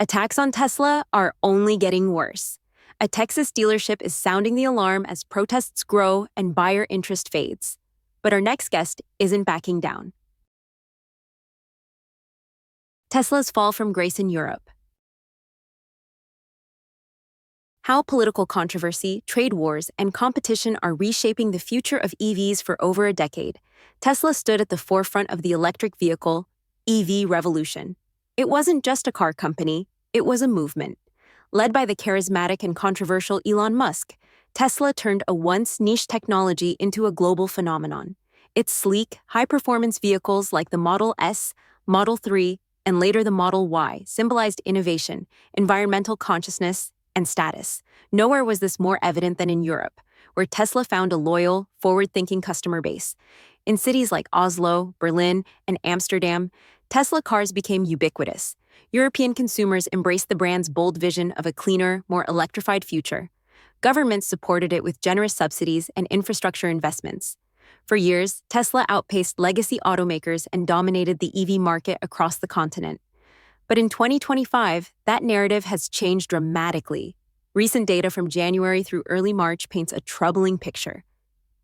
Attacks on Tesla are only getting worse. A Texas dealership is sounding the alarm as protests grow and buyer interest fades. But our next guest isn't backing down. Tesla's fall from grace in Europe. How political controversy, trade wars, and competition are reshaping the future of EVs for over a decade. Tesla stood at the forefront of the electric vehicle, EV revolution. It wasn't just a car company, it was a movement. Led by the charismatic and controversial Elon Musk, Tesla turned a once niche technology into a global phenomenon. Its sleek, high-performance vehicles like the Model S, Model 3, and later the Model Y symbolized innovation, environmental consciousness, and status. Nowhere was this more evident than in Europe, where Tesla found a loyal, forward-thinking customer base. In cities like Oslo, Berlin, and Amsterdam, Tesla cars became ubiquitous. European consumers embraced the brand's bold vision of a cleaner, more electrified future. Governments supported it with generous subsidies and infrastructure investments. For years, Tesla outpaced legacy automakers and dominated the EV market across the continent. But in 2025, that narrative has changed dramatically. Recent data from January through early March paints a troubling picture.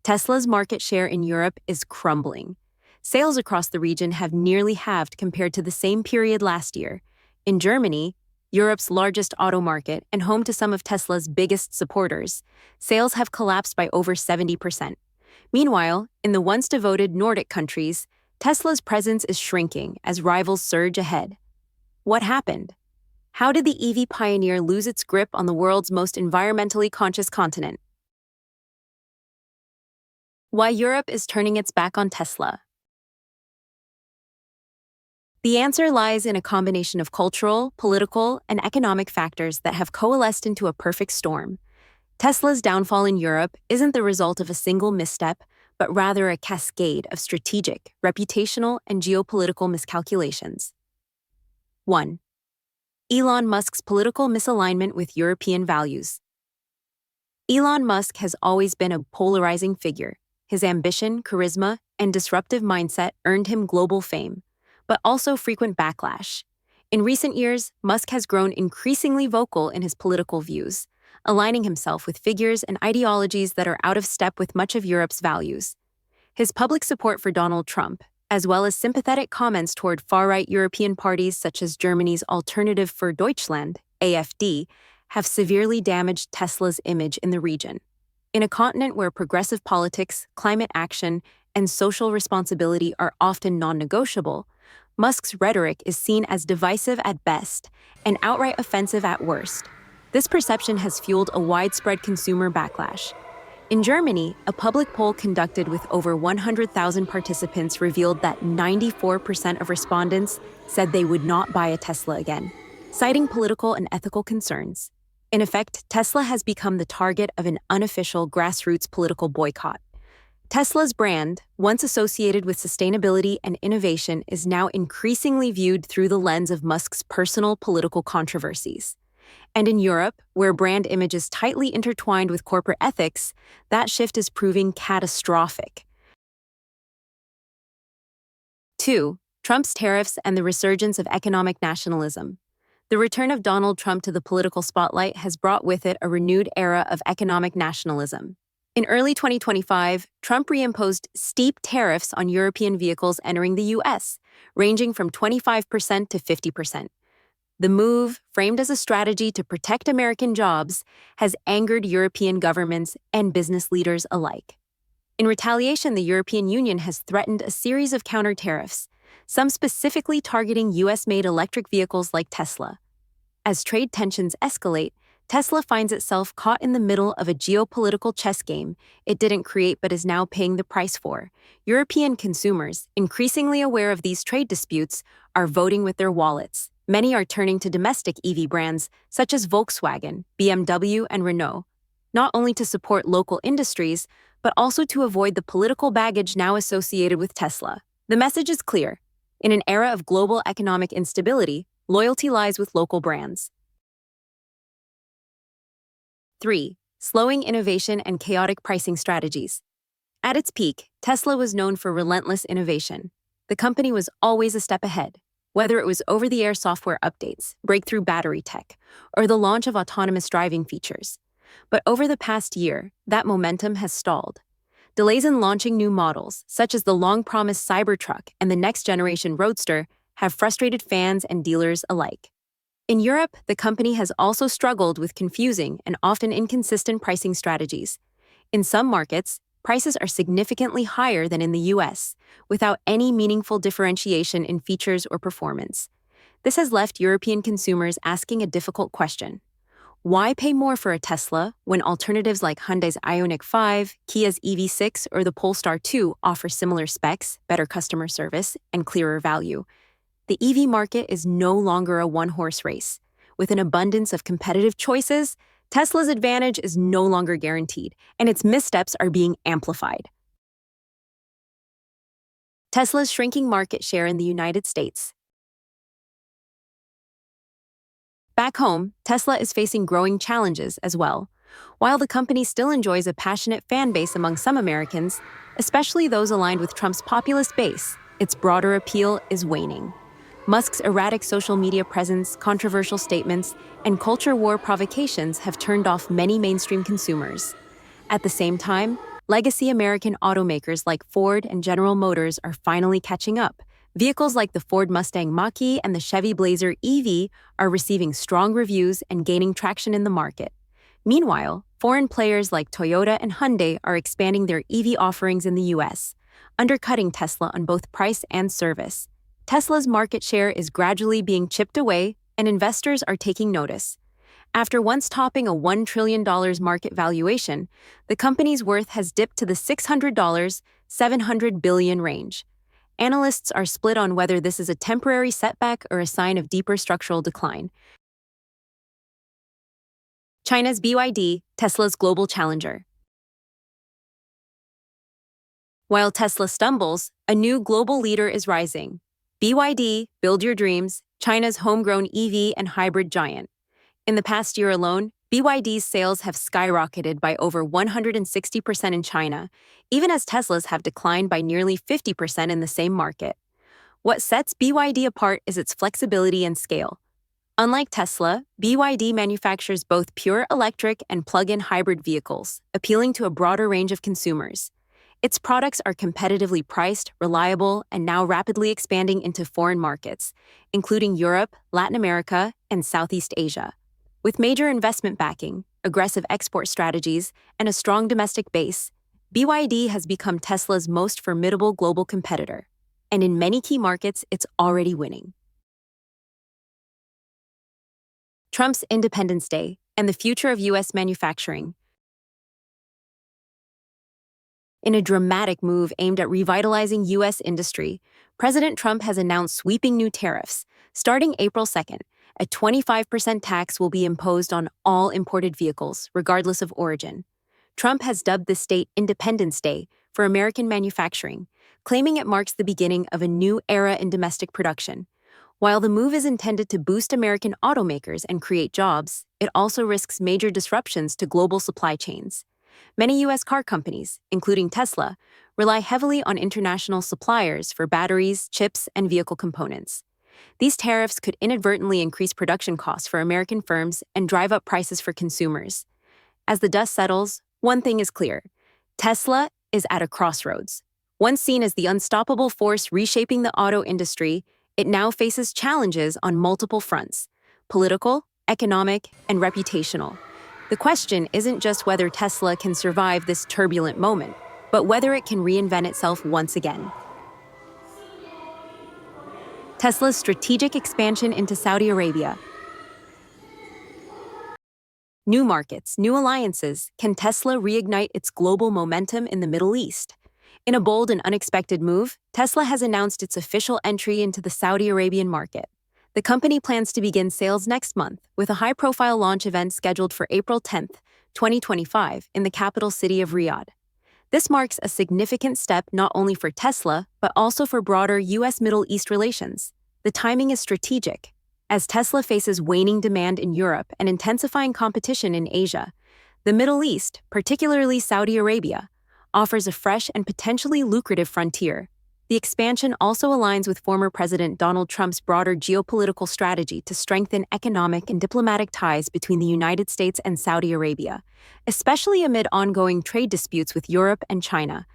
Tesla's market share in Europe is crumbling. Sales across the region have nearly halved compared to the same period last year. In Germany, Europe's largest auto market and home to some of Tesla's biggest supporters, sales have collapsed by over 70%. Meanwhile, in the once devoted Nordic countries, Tesla's presence is shrinking as rivals surge ahead. What happened? How did the EV pioneer lose its grip on the world's most environmentally conscious continent? Why Europe is turning its back on Tesla. The answer lies in a combination of cultural, political, and economic factors that have coalesced into a perfect storm. Tesla's downfall in Europe isn't the result of a single misstep, but rather a cascade of strategic, reputational, and geopolitical miscalculations. 1. Elon Musk's political misalignment with European values. Elon Musk has always been a polarizing figure. His ambition, charisma, and disruptive mindset earned him global fame, but also frequent backlash. In recent years, Musk has grown increasingly vocal in his political views, aligning himself with figures and ideologies that are out of step with much of Europe's values. His public support for Donald Trump, as well as sympathetic comments toward far-right European parties such as Germany's Alternative for Deutschland, AfD, have severely damaged Tesla's image in the region. In a continent where progressive politics, climate action, and social responsibility are often non-negotiable, Musk's rhetoric is seen as divisive at best and outright offensive at worst. This perception has fueled a widespread consumer backlash. In Germany, a public poll conducted with over 100,000 participants revealed that 94% of respondents said they would not buy a Tesla again, citing political and ethical concerns. In effect, Tesla has become the target of an unofficial grassroots political boycott. Tesla's brand, once associated with sustainability and innovation, is now increasingly viewed through the lens of Musk's personal political controversies. And in Europe, where brand image is tightly intertwined with corporate ethics, that shift is proving catastrophic. 2. Trump's tariffs and the resurgence of economic nationalism. The return of Donald Trump to the political spotlight has brought with it a renewed era of economic nationalism. In early 2025, Trump reimposed steep tariffs on European vehicles entering the U.S., ranging from 25% to 50%. The move, framed as a strategy to protect American jobs, has angered European governments and business leaders alike. In retaliation, the European Union has threatened a series of counter-tariffs, some specifically targeting U.S.-made electric vehicles like Tesla. As trade tensions escalate, Tesla finds itself caught in the middle of a geopolitical chess game it didn't create but is now paying the price for. European consumers, increasingly aware of these trade disputes, are voting with their wallets. Many are turning to domestic EV brands such as Volkswagen, BMW, and Renault, not only to support local industries, but also to avoid the political baggage now associated with Tesla. The message is clear. In an era of global economic instability, loyalty lies with local brands. 3. Slowing innovation and chaotic pricing strategies. At its peak, Tesla was known for relentless innovation. The company was always a step ahead, whether it was over-the-air software updates, breakthrough battery tech, or the launch of autonomous driving features. But over the past year, that momentum has stalled. Delays in launching new models, such as the long-promised Cybertruck and the next-generation Roadster, have frustrated fans and dealers alike. In Europe, the company has also struggled with confusing and often inconsistent pricing strategies. In some markets, prices are significantly higher than in the US, without any meaningful differentiation in features or performance. This has left European consumers asking a difficult question. Why pay more for a Tesla when alternatives like Hyundai's Ioniq 5, Kia's EV6, or the Polestar 2 offer similar specs, better customer service, and clearer value? The EV market is no longer a one-horse race. With an abundance of competitive choices, Tesla's advantage is no longer guaranteed, and its missteps are being amplified. Tesla's shrinking market share in the United States. Back home, Tesla is facing growing challenges as well. While the company still enjoys a passionate fan base among some Americans, especially those aligned with Trump's populist base, its broader appeal is waning. Musk's erratic social media presence, controversial statements, and culture war provocations have turned off many mainstream consumers. At the same time, legacy American automakers like Ford and General Motors are finally catching up. Vehicles like the Ford Mustang Mach-E and the Chevy Blazer EV are receiving strong reviews and gaining traction in the market. Meanwhile, foreign players like Toyota and Hyundai are expanding their EV offerings in the US, undercutting Tesla on both price and service. Tesla's market share is gradually being chipped away, and investors are taking notice. After once topping a $1 trillion market valuation, the company's worth has dipped to the $600, $700 billion range. Analysts are split on whether this is a temporary setback or a sign of deeper structural decline. China's BYD, Tesla's global challenger. While Tesla stumbles, a new global leader is rising. BYD, build your dreams, China's homegrown EV and hybrid giant. In the past year alone, BYD's sales have skyrocketed by over 160% in China, even as Tesla's have declined by nearly 50% in the same market. What sets BYD apart is its flexibility and scale. Unlike Tesla, BYD manufactures both pure electric and plug-in hybrid vehicles, appealing to a broader range of consumers. Its products are competitively priced, reliable, and now rapidly expanding into foreign markets, including Europe, Latin America, and Southeast Asia. With major investment backing, aggressive export strategies, and a strong domestic base, BYD has become Tesla's most formidable global competitor. And in many key markets, it's already winning. Trump's Independence Day and the future of U.S. manufacturing. In a dramatic move aimed at revitalizing U.S. industry, President Trump has announced sweeping new tariffs. Starting April 2nd, a 25% tax will be imposed on all imported vehicles, regardless of origin. Trump has dubbed this date Independence Day for American manufacturing, claiming it marks the beginning of a new era in domestic production. While the move is intended to boost American automakers and create jobs, it also risks major disruptions to global supply chains. Many U.S. car companies, including Tesla, rely heavily on international suppliers for batteries, chips, and vehicle components. These tariffs could inadvertently increase production costs for American firms and drive up prices for consumers. As the dust settles, one thing is clear: Tesla is at a crossroads. Once seen as the unstoppable force reshaping the auto industry, it now faces challenges on multiple fronts: political, economic, and reputational. The question isn't just whether Tesla can survive this turbulent moment, but whether it can reinvent itself once again. Tesla's strategic expansion into Saudi Arabia. New markets, new alliances. Can Tesla reignite its global momentum in the Middle East? In a bold and unexpected move, Tesla has announced its official entry into the Saudi Arabian market. The company plans to begin sales next month, with a high-profile launch event scheduled for April 10, 2025, in the capital city of Riyadh. This marks a significant step not only for Tesla, but also for broader U.S.-Middle East relations. The timing is strategic. As Tesla faces waning demand in Europe and intensifying competition in Asia, the Middle East, particularly Saudi Arabia, offers a fresh and potentially lucrative frontier. The expansion also aligns with former President Donald Trump's broader geopolitical strategy to strengthen economic and diplomatic ties between the United States and Saudi Arabia, especially amid ongoing trade disputes with Europe and China.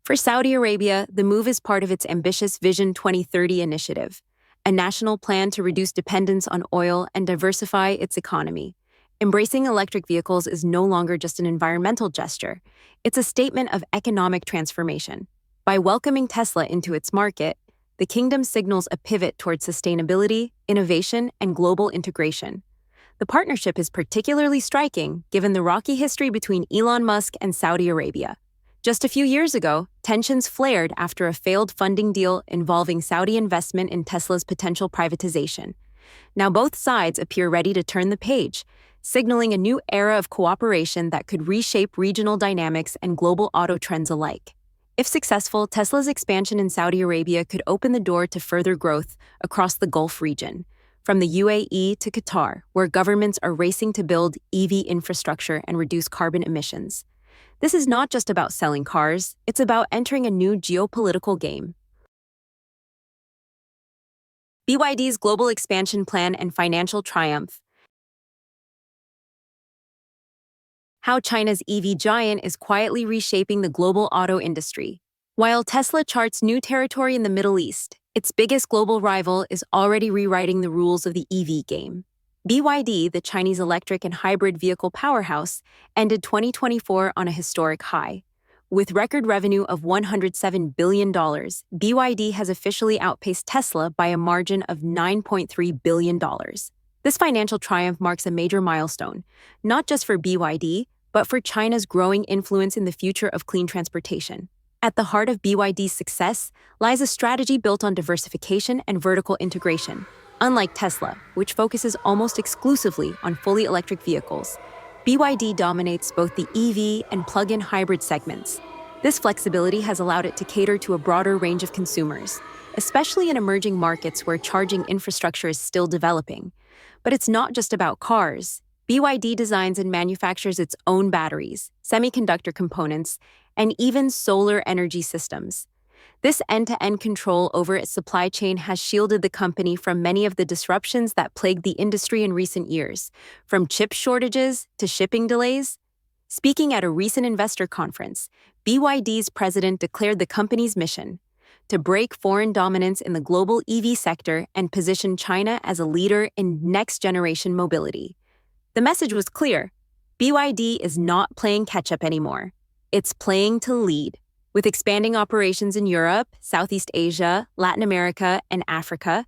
For Saudi Arabia, the move is part of its ambitious Vision 2030 initiative, a national plan to reduce dependence on oil and diversify its economy. Embracing electric vehicles is no longer just an environmental gesture, it's a statement of economic transformation. By welcoming Tesla into its market, the kingdom signals a pivot towards sustainability, innovation, and global integration. The partnership is particularly striking given the rocky history between Elon Musk and Saudi Arabia. Just a few years ago, tensions flared after a failed funding deal involving Saudi investment in Tesla's potential privatization. Now both sides appear ready to turn the page, signaling a new era of cooperation that could reshape regional dynamics and global auto trends alike. If successful, Tesla's expansion in Saudi Arabia could open the door to further growth across the Gulf region, from the UAE to Qatar, where governments are racing to build EV infrastructure and reduce carbon emissions. This is not just about selling cars, it's about entering a new geopolitical game. BYD's global expansion plan and financial triumph. How China's EV giant is quietly reshaping the global auto industry. While Tesla charts new territory in the Middle East, its biggest global rival is already rewriting the rules of the EV game. BYD, the Chinese electric and hybrid vehicle powerhouse, ended 2024 on a historic high. With record revenue of $107 billion, BYD has officially outpaced Tesla by a margin of $9.3 billion. This financial triumph marks a major milestone, not just for BYD, but for China's growing influence in the future of clean transportation. At the heart of BYD's success lies a strategy built on diversification and vertical integration. Unlike Tesla, which focuses almost exclusively on fully electric vehicles, BYD dominates both the EV and plug-in hybrid segments. This flexibility has allowed it to cater to a broader range of consumers, especially in emerging markets where charging infrastructure is still developing. But it's not just about cars. BYD designs and manufactures its own batteries, semiconductor components, and even solar energy systems. This end-to-end control over its supply chain has shielded the company from many of the disruptions that plagued the industry in recent years, from chip shortages to shipping delays. Speaking at a recent investor conference, BYD's president declared the company's mission to break foreign dominance in the global EV sector and position China as a leader in next-generation mobility. The message was clear. BYD is not playing catch-up anymore. It's playing to lead. With expanding operations in Europe, Southeast Asia, Latin America, and Africa,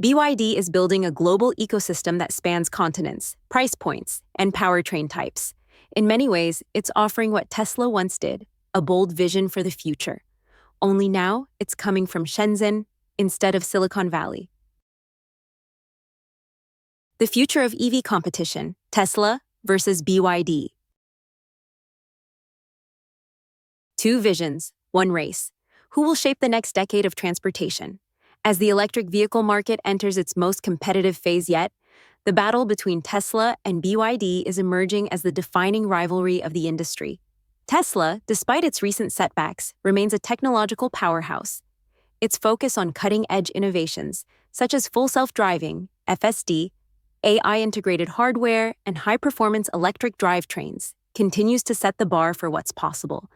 BYD is building a global ecosystem that spans continents, price points, and powertrain types. In many ways, it's offering what Tesla once did, a bold vision for the future. Only now, it's coming from Shenzhen instead of Silicon Valley. The future of EV competition, Tesla versus BYD. Two visions, one race. Who will shape the next decade of transportation? As the electric vehicle market enters its most competitive phase yet, the battle between Tesla and BYD is emerging as the defining rivalry of the industry. Tesla, despite its recent setbacks, remains a technological powerhouse. Its focus on cutting-edge innovations, such as full self-driving, FSD, AI-integrated hardware, and high-performance electric drivetrains, continues to set the bar for what's possible.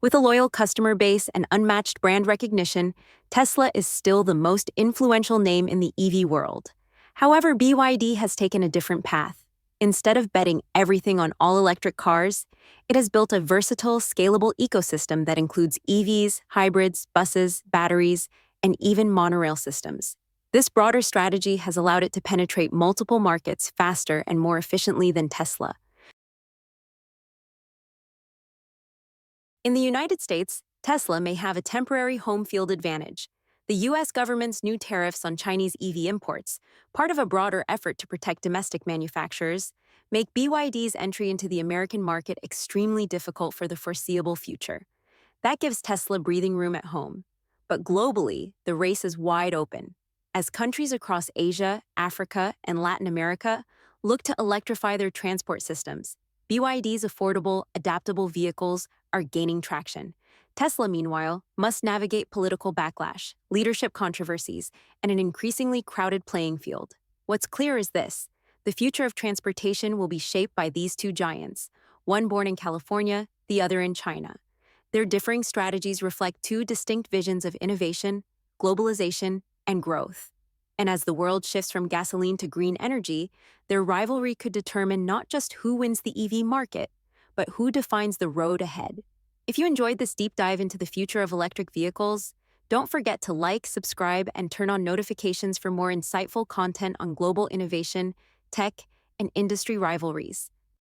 With a loyal customer base and unmatched brand recognition, Tesla is still the most influential name in the EV world. However, BYD has taken a different path. Instead of betting everything on all-electric cars, it has built a versatile, scalable ecosystem that includes EVs, hybrids, buses, batteries, and even monorail systems. This broader strategy has allowed it to penetrate multiple markets faster and more efficiently than Tesla. In the United States, Tesla may have a temporary home field advantage. The U.S. government's new tariffs on Chinese EV imports, part of a broader effort to protect domestic manufacturers, make BYD's entry into the American market extremely difficult for the foreseeable future. That gives Tesla breathing room at home. But globally, the race is wide open. As countries across Asia, Africa, and Latin America look to electrify their transport systems, BYD's affordable, adaptable vehicles are gaining traction. Tesla, meanwhile, must navigate political backlash, leadership controversies, and an increasingly crowded playing field. What's clear is this: the future of transportation will be shaped by these two giants, one born in California, the other in China. Their differing strategies reflect two distinct visions of innovation, globalization, and growth. And as the world shifts from gasoline to green energy, their rivalry could determine not just who wins the EV market, but who defines the road ahead. If you enjoyed this deep dive into the future of electric vehicles, don't forget to like, subscribe, and turn on notifications for more insightful content on global innovation, tech, and industry rivalries.